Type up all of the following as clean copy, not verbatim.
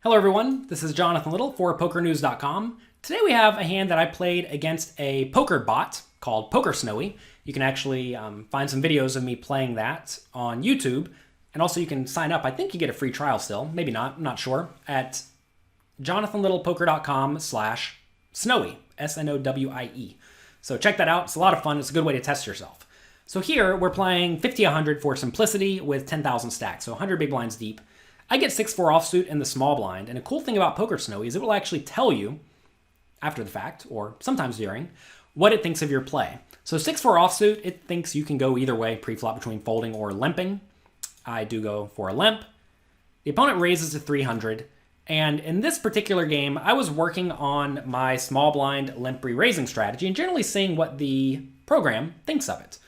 Hello everyone, this is Jonathan Little for PokerNews.com. Today we have a hand that I played against a poker bot called Poker Snowy. You can actually find some videos of me playing that on YouTube, and also you can sign up. I think you get a free trial still, maybe not, I'm not sure, at jonathanlittlepoker.com/snowy, S-N-O-W-I-E. So check that out, it's a lot of fun, it's a good way to test yourself. So here we're playing 50-100 for simplicity with 10,000 stacks, so 100 big blinds deep. I get 6-4 offsuit in the small blind, and a cool thing about Poker Snowy is it will actually tell you, after the fact, or sometimes during, what it thinks of your play. So 6-4 offsuit, it thinks you can go either way, pre-flop between folding or limping. I do go for a limp. The opponent raises to 300, and in this particular game, I was working on my small blind limp re-raising strategy and generally seeing what the program thinks of it.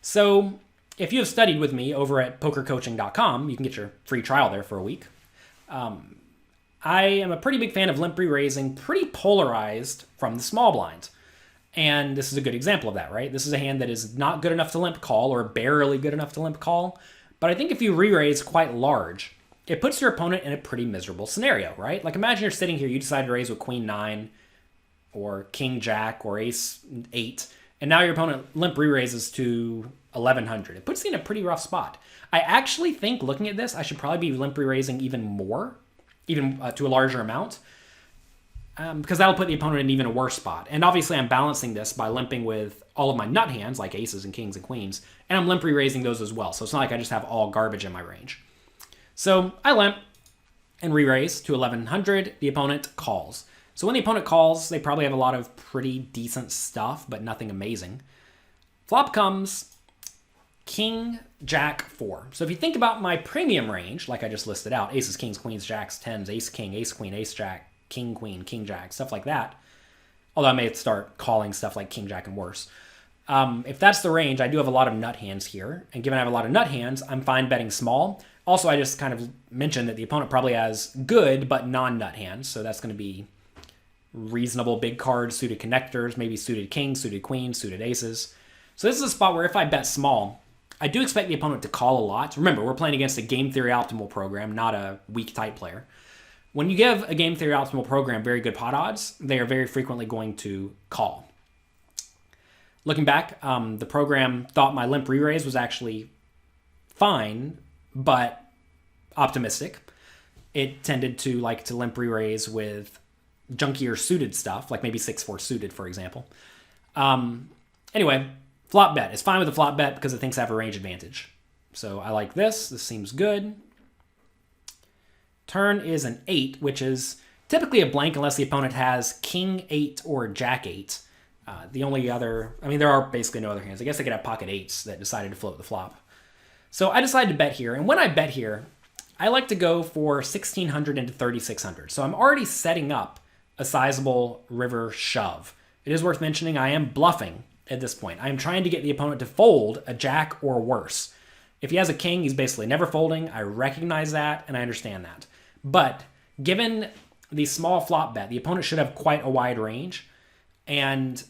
So if you have studied with me over at pokercoaching.com, you can get your free trial there for a week. I am a pretty big fan of limp re-raising, pretty polarized from the small blind. And this is a good example of that, right? This is a hand that is not good enough to limp call or barely good enough to limp call. But I think if you re-raise quite large, it puts your opponent in a pretty miserable scenario, right? Like imagine you're sitting here, you decide to raise with queen 9 or king jack or ace 8, and now your opponent limp re-raises to 1100. It puts you in a pretty rough spot. I actually think, looking at this, I should probably be limp re-raising even more, even to a larger amount, because that'll put the opponent in even a worse spot. And obviously I'm balancing this by limping with all of my nut hands, like aces and kings and queens, and I'm limp re-raising those as well. So it's not like I just have all garbage in my range. So I limp and re-raise to 1100. The opponent calls. So when the opponent calls, they probably have a lot of pretty decent stuff, but nothing amazing. Flop comes king, jack, 4. So if you think about my premium range, like I just listed out, aces, kings, queens, jacks, 10s, ace, king, ace, queen, ace, jack, king, queen, king, jack, stuff like that. Although I may start calling stuff like king, jack, and worse. If that's the range, I do have a lot of nut hands here. And given I have a lot of nut hands, I'm fine betting small. Also, I just kind of mentioned that the opponent probably has good but non-nut hands. So that's going to be reasonable big cards, suited connectors, maybe suited kings, suited queens, suited aces. So this is a spot where if I bet small, I do expect the opponent to call a lot. Remember, we're playing against a game theory optimal program, not a weak type player. When you give a game theory optimal program very good pot odds, they are very frequently going to call. Looking back, the program thought my limp re-raise was actually fine, but optimistic. It tended to like to limp re-raise with junkier suited stuff, like maybe 6-4 suited, for example. Anyway, flop bet. It's fine with the flop bet because it thinks I have a range advantage. So I like this. This seems good. Turn is an 8, which is typically a blank unless the opponent has king 8 or jack 8. The only other, I mean, there are basically no other hands. I guess they could have pocket 8s that decided to float the flop. So I decided to bet here. And when I bet here, I like to go for 1600 into 3600. So I'm already setting up a sizable river shove. It is worth mentioning I am bluffing at this point. I am trying to get the opponent to fold a jack or worse. If he has a king, he's basically never folding. I recognize that, and I understand that. But given the small flop bet, the opponent should have quite a wide range, and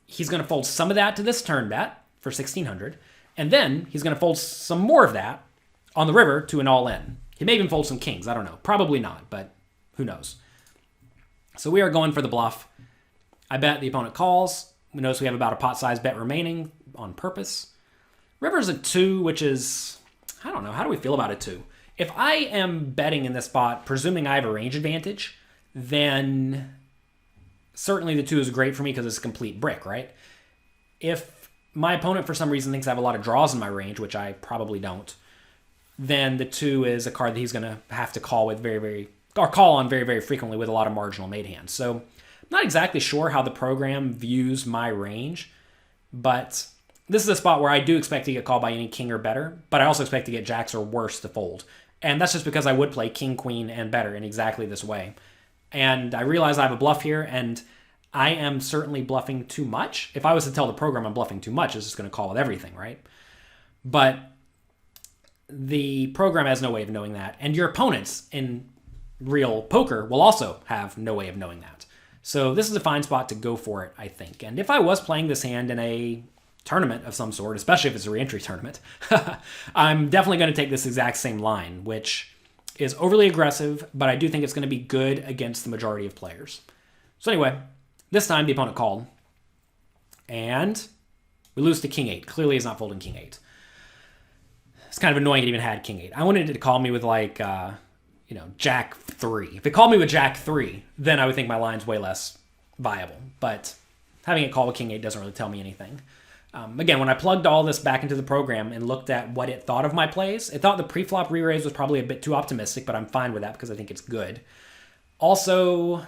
he's going to fold some of that to this turn bet for 1600, and then he's going to fold some more of that on the river to an all-in. He may even fold some kings. I don't know. Probably not, but who knows. So we are going for the bluff. I bet the opponent calls. We notice we have about a pot-sized bet remaining on purpose. River's a 2, which is, I don't know. How do we feel about a 2? If I am betting in this spot, presuming I have a range advantage, then certainly the 2 is great for me because it's a complete brick, right? If my opponent for some reason thinks I have a lot of draws in my range, which I probably don't, then the 2 is a card that he's going to have to call with call on very, very frequently with a lot of marginal made hands. So I'm not exactly sure how the program views my range, but this is a spot where I do expect to get called by any king or better, but I also expect to get jacks or worse to fold. And that's just because I would play king, queen, and better in exactly this way. And I realize I have a bluff here, and I am certainly bluffing too much. If I was to tell the program I'm bluffing too much, it's just going to call with everything, right? But the program has no way of knowing that. And your opponents in real poker will also have no way of knowing that. So this is a fine spot to go for it, I think. And if I was playing this hand in a tournament of some sort, especially if it's a re-entry tournament, I'm definitely going to take this exact same line, which is overly aggressive, but I do think it's going to be good against the majority of players. So anyway, this time the opponent called, and we lose to king 8. Clearly he's not folding king 8. It's kind of annoying it even had king 8. I wanted it to call me with like, jack 3. If it called me with jack 3, then I would think my line's way less viable. But having it call with king 8 doesn't really tell me anything. Again, when I plugged all this back into the program and looked at what it thought of my plays, it thought the pre-flop re-raise was probably a bit too optimistic, but I'm fine with that because I think it's good. Also,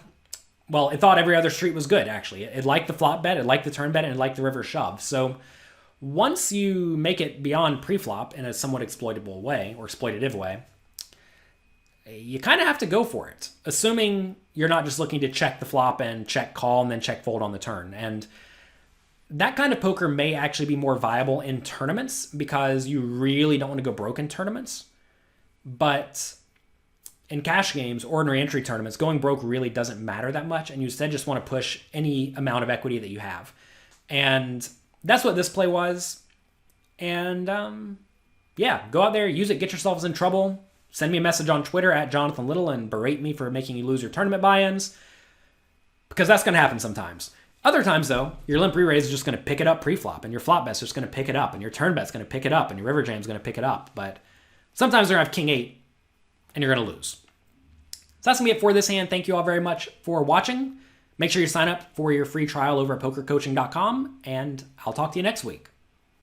well, it thought every other street was good, actually. It liked the flop bet, it liked the turn bet, and it liked the river shove. So once you make it beyond pre-flop in a somewhat exploitative way, you kind of have to go for it, assuming you're not just looking to check the flop and check call and then check fold on the turn. And that kind of poker may actually be more viable in tournaments because you really don't want to go broke in tournaments. But in cash games, ordinary entry tournaments, going broke really doesn't matter that much, and you instead just want to push any amount of equity that you have. And that's what this play was. And go out there, use it, get yourselves in trouble. Send me a message on Twitter at Jonathan Little and berate me for making you lose your tournament buy-ins, because that's going to happen sometimes. Other times, though, your limp re-raise is just going to pick it up pre-flop, and your flop bet's just going to pick it up, and your turn bet's going to pick it up, and your river jam's going to pick it up. But sometimes they're going to have king 8, and you're going to lose. So that's going to be it for this hand. Thank you all very much for watching. Make sure you sign up for your free trial over at pokercoaching.com, and I'll talk to you next week.